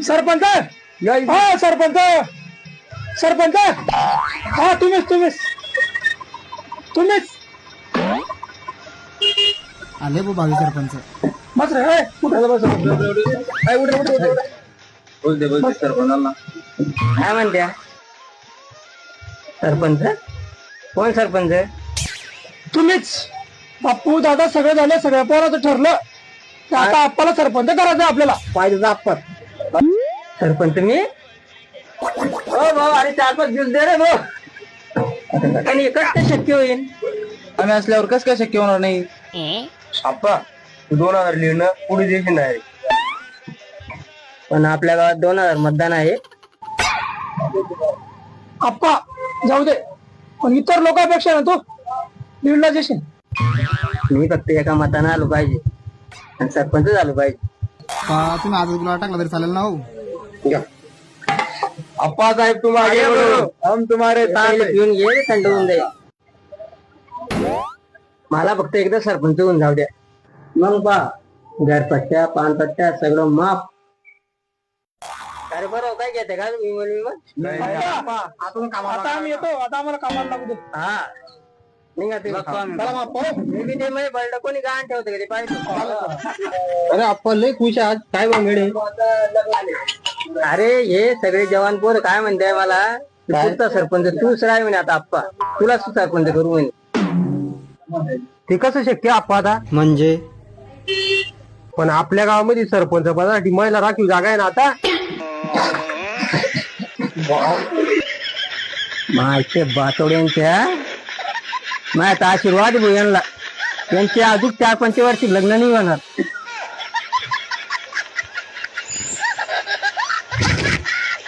सरपंच हा सरपंच सरपंच हा तुम्हीच तुम्हीच तुम्हीच आले भावी सरपंच. बस रे कुठे बस सरपंचाला काय म्हणत्या सरपंच? कोण सरपंच? तुम्हीच बाप्पू दादा सगळं झालं, सगळ्या पोराचं ठरलं तर आता आप्पाला सरपंच करायचं आपल्याला. पाहिजे आपण सरपंच मी हो भाऊ, अरे 4-5 दिवस दे रे भाऊ. आणि एकच ते शक्य होईल. आम्ही असल्यावर कसं काय शक्य होणार नाही? आप्पा 2000 लिहिणं पुढे देशील नाही, पण आपल्या गावात 2000 मतदान आहे. आप्पा जाऊ दे, पण इतर लोकांपेक्षा ना तू लीडला जेशील. मी फक्त एका मतानं आलो पाहिजे आणि सरपंच झालो पाहिजे. तुम्ही आज तुला टाकला तरी चालेल ना हो. अप्पा साहेब तुम्हारे हम तुम्हारे पहिले पिऊन घे, थंड होऊन जाईल. मला फक्त एकदा सरपंच होऊन जाऊ द्या, मग पा घरपट्ट्या पानपट्ट्या सगळं माफ. अरे बरोबर काय घेते का विमान? आता आम्ही येतो, आता आम्हाला कामाला लागू दे. हा निघा ते. चला मग पाहू. मी बी ते मध्ये बळड कोणी गाण ठेवतं का ते पाहिजे. अरे अप्पा लय खुश आहे आज. काय भानगड आहे? अरे हे सगळे जवान पोर काय म्हणताय मला, पुढचा सरपंच तूच राह म्हणे. आता आप्पा तुलाच सरपंच करू म्हणे. ते कसं शक्य अप्पा आता? म्हणजे पण आपल्या गावामध्ये सरपंच पदासाठी महिला राखीव जागा आहे ना आता. माहिती बातोड्यांच्या माझ्या आशीर्वाद भाऊ यांना, त्यांचे अजून 4-5 वर्षी लग्न नाही होणार.